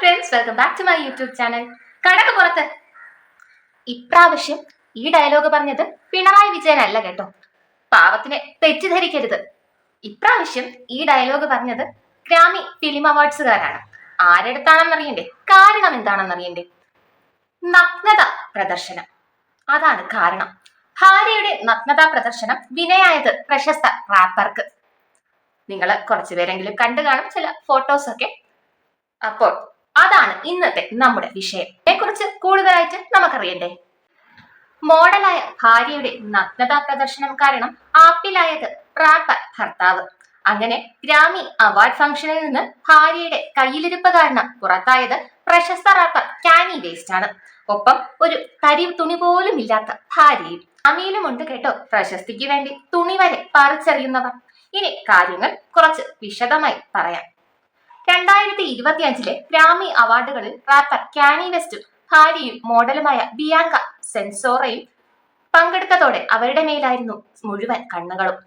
Friends, welcome back to my YouTube channel. കടക്ക് പുറത്ത്. ഇപ്രാവശ്യം ഈ ഡയലോഗ് പറഞ്ഞത് പിണറായി വിജയൻ അല്ല കേട്ടോ. പാവത്തിനെ തെറ്റിദ്ധരിക്കരുത്. ഇപ്രാവശ്യം ഈ ഡയലോഗ് പറഞ്ഞത് ഗ്രാമി ഫിലിം അവാർഡ്സുകാരാണ്. ആരെടുത്താണെന്നറിയണ്ടേ? കാരണം എന്താണെന്നറിയണ്ടേ? നഗ്നത പ്രദർശനം. അതാണ് കാരണം. ഹാരിയുടെ നഗ്നതാ പ്രദർശനം വിനയായത് പ്രശസ്ത റാപ്പർക്ക്. നിങ്ങൾ കുറച്ചുപേരെങ്കിലും കണ്ടു കാണും ചില ഫോട്ടോസ് ഒക്കെ. അപ്പോൾ അതാണ് ഇന്നത്തെ നമ്മുടെ വിഷയം. ഇതിനെക്കുറിച്ച് കൂടുതലായിട്ട് നമുക്കറിയണ്ടേ? മോഡലായ ഭാര്യയുടെ നഗ്നതാ പ്രദർശനം കാരണം ആപ്പിലായത് റാപ്പർ ഭർത്താവ്. അങ്ങനെ ഗ്രാമി അവാർഡ് ഫംഗ്ഷനിൽ നിന്ന് ഭാര്യയുടെ കയ്യിലിരിപ്പ് കാരണം പുറത്തായത് പ്രശസ്ത റാപ്പർ കാനി വേസ്റ്റ് ആണ്. ഒപ്പം ഒരു തരി തുണി പോലും ഇല്ലാത്ത ഭാര്യയും. അമീലുമുണ്ട് കേട്ടോ പ്രശസ്തിക്ക് വേണ്ടി തുണി വരെ പറിച്ചെറിയുന്നവർ. ഇനി കാര്യങ്ങൾ കുറച്ച് വിശദമായി പറയാം. 2025 ഗ്രാമി അവാർഡുകളിൽ റാപ്പർ കാനി വെസ്റ്റും ഭാര്യയും മോഡലുമായ ബിയാങ്ക സെൻസോറയും പങ്കെടുത്തതോടെ അവരുടെ മേലായിരുന്നു മുഴുവൻ കണ്ണുകളും.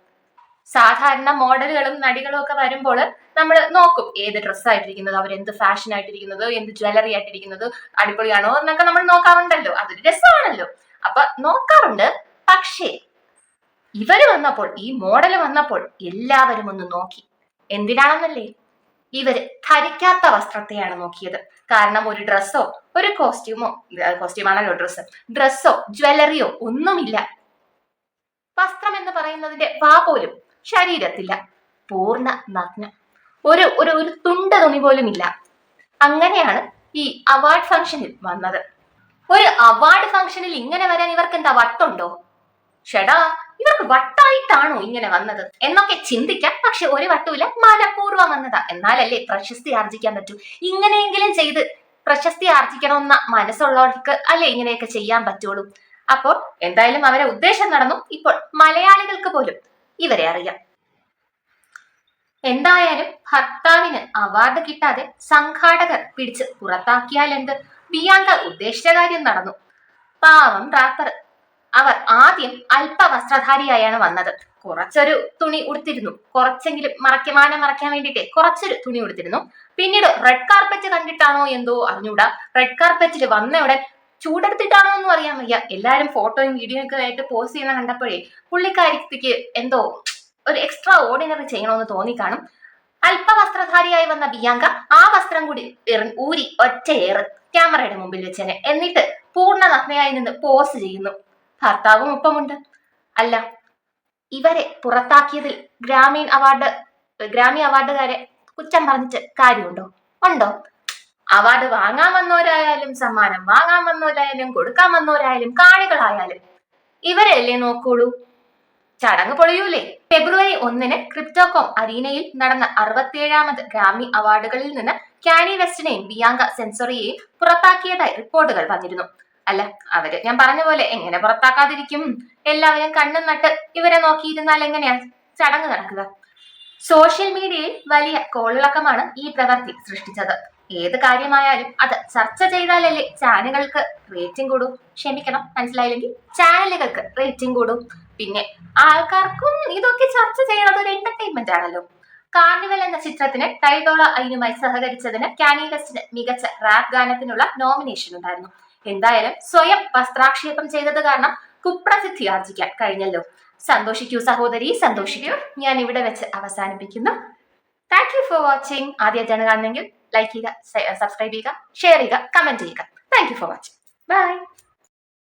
സാധാരണ മോഡലുകളും നടികളും ഒക്കെ വരുമ്പോൾ നമ്മൾ നോക്കും ഏത് ഡ്രസ്സായിട്ടിരിക്കുന്നത്, അവരെന്ത് ഫാഷൻ ആയിട്ടിരിക്കുന്നത്, എന്ത് ജ്വല്ലറി ആയിട്ടിരിക്കുന്നത്, അടിപൊളിയാണോ എന്നൊക്കെ നമ്മൾ നോക്കാറുണ്ടല്ലോ. അതൊരു രസമാണല്ലോ, അപ്പൊ നോക്കാറുണ്ട്. പക്ഷേ ഇവര് വന്നപ്പോൾ, ഈ മോഡൽ വന്നപ്പോൾ എല്ലാവരും ഒന്ന് നോക്കി. എന്തിനാണെന്നല്ലേ? ഇവര് ധരിക്കാത്ത വസ്ത്രത്തെയാണ് നോക്കിയത്. കാരണം ഒരു ഡ്രസ്സോ ഒരു കോസ്റ്റ്യൂമാണല്ലോ ഡ്രസ്സോ ജ്വല്ലറിയോ ഒന്നുമില്ല. വസ്ത്രം എന്ന് പറയുന്നതിന്റെ വാ പോലും ശരീരത്തില്ല. പൂർണ്ണ നഗ്നം. ഒരു ഒരു ഒരു തുണ്ട തുണി പോലും ഇല്ല. അങ്ങനെയാണ് ഈ അവാർഡ് ഫംഗ്ഷനിൽ വന്നത്. ഒരു അവാർഡ് ഫംഗ്ഷനിൽ ഇങ്ങനെ വരാൻ ഇവർക്ക് എന്താ വട്ടുണ്ടോ? ഷെടാ, ഇവർക്ക് വട്ടായിട്ടാണോ ഇങ്ങനെ വന്നത് എന്നൊക്കെ ചിന്തിക്കാം. പക്ഷെ ഒരു വട്ടുമില്ല, മനഃപൂർവ്വം വന്നതാ. എന്നാലല്ലേ പ്രശസ്തി ആർജിക്കാൻ പറ്റൂ. ഇങ്ങനെയെങ്കിലും ചെയ്ത് പ്രശസ്തി ആർജിക്കണമെന്ന മനസ്സുള്ളവർക്ക് അല്ലേ ഇങ്ങനെയൊക്കെ ചെയ്യാൻ പറ്റുള്ളൂ. അപ്പോൾ എന്തായാലും അവരെ ഉദ്ദേശം നടന്നു. ഇപ്പോൾ മലയാളികൾക്ക് പോലും ഇവരെ അറിയാം. എന്തായാലും ഭർത്താവിന് അവാർഡ് കിട്ടാതെ സംഘാടകർ പിടിച്ച് പുറത്താക്കിയാൽ എന്ത്? ബിയാങ്ക ഉദ്ദേശിച്ച കാര്യം നടന്നു. പാവം റാപ്പർ. അവർ ആദ്യം അല്പവസ്ത്രധാരിയായാണ് വന്നത്. കുറച്ചൊരു തുണി ഉടുത്തിരുന്നു, കുറച്ചെങ്കിലും മറയ്ക്കാൻ വേണ്ടിയിട്ട് കുറച്ചൊരു തുണി ഉടുത്തിരുന്നു. പിന്നീട് റെഡ് കാർപ്പറ്റ് കണ്ടിട്ടാണോ എന്തോ അറിഞ്ഞൂടാ, റെഡ് കാർപ്പറ്റിൽ വന്നയുടൻ ചൂടെടുത്തിട്ടാണോ എന്നും അറിയാൻ വയ്യ, എല്ലാരും ഫോട്ടോയും വീഡിയോയും ഒക്കെ ആയിട്ട് പോസ്റ്റ് ചെയ്യുന്ന കണ്ടപ്പോഴേ പുള്ളിക്കാരിക്ക് എന്തോ ഒരു എക്സ്ട്രാ ഓർഡിനറി ചെയ്യണമെന്ന് തോന്നിക്കാണും. അല്പവസ്ത്രധാരിയായി വന്ന ബിയാങ്ക ആ വസ്ത്രം കൂടി ഊരി ഒറ്റയേറ് ക്യാമറയുടെ മുമ്പിൽ വെച്ചേനെ. എന്നിട്ട് പൂർണ്ണ നഗ്നയായി നിന്ന് പോസ്റ്റ് ചെയ്യുന്നു. ഭർത്താവും ഒപ്പമുണ്ട്. അല്ല, ഇവരെ പുറത്താക്കിയതിൽ ഗ്രാമി അവാർഡുകാരെ കുറ്റം പറഞ്ഞിട്ട് കാര്യമുണ്ടോ? ഉണ്ടോ? അവാർഡ് വാങ്ങാൻ വന്നവരായാലും സമ്മാനം വാങ്ങാൻ വന്നവരായാലും കൊടുക്കാൻ വന്നവരായാലും കാണികളായാലും ഇവരല്ലേ നോക്കൂളൂ. ചടങ്ങ് പൊളിയൂലേ? ഫെബ്രുവരി 1 ക്രിപ്റ്റോകോം അരീനയിൽ നടന്ന 67ാമത് ഗ്രാമി അവാർഡുകളിൽ നിന്ന് കാനി വെസ്റ്റിനെയും ബിയാങ്ക സെൻസോറിയെയും പുറത്താക്കിയതായി റിപ്പോർട്ടുകൾ വന്നിരുന്നു. അല്ല, അവര് ഞാൻ പറഞ്ഞ പോലെ എങ്ങനെ പുറത്താക്കാതിരിക്കും? എല്ലാവരും കണ്ണും നട്ട് ഇവരെ നോക്കിയിരുന്നാൽ എങ്ങനെയാ ചടങ്ങ് നടക്കുക? സോഷ്യൽ മീഡിയയിൽ വലിയ കോളിളക്കമാണ് ഈ പ്രവൃത്തി സൃഷ്ടിച്ചത്. ഏത് കാര്യമായാലും അത് ചർച്ച ചെയ്താലല്ലേ ചാനലുകൾക്ക് റേറ്റിംഗ് കൂടൂ. ക്ഷമിക്കണം, മനസ്സിലായില്ലെങ്കിൽ ചാനലുകൾക്ക് റേറ്റിംഗ് കൂടൂ. പിന്നെ ആൾക്കാർക്കും ഇതൊക്കെ ചർച്ച ചെയ്യുന്നത് ഒരു എന്റർടൈൻമെന്റ് ആണല്ലോ. കാർണിവൽ എന്ന ചിത്രത്തിന് ടൈഡോള അയിനുമായി സഹകരിച്ചതിന് കാനി വെസ്റ്റിന് മികച്ച റാപ്പ് ഗാനത്തിനുള്ള നോമിനേഷൻ ഉണ്ടായിരുന്നു. എന്തായാലും സ്വയം വസ്ത്രാക്ഷേപം ചെയ്തത് കാരണം കുപ്രസിദ്ധി ആർജിക്കാൻ കഴിഞ്ഞല്ലോ. സന്തോഷിക്കൂ സഹോദരി, സന്തോഷിക്കൂ. ഞാൻ ഇവിടെ വെച്ച് അവസാനിപ്പിക്കുന്നു. Thank you for watching. ആദ്യമായിട്ടാണ് കാണുന്നെങ്കിൽ ലൈക്ക് ചെയ്യുക, സബ്സ്ക്രൈബ് ചെയ്യുക, ഷെയർ ചെയ്യുക, കമന്റ് ചെയ്യുക. Thank you for watching. By.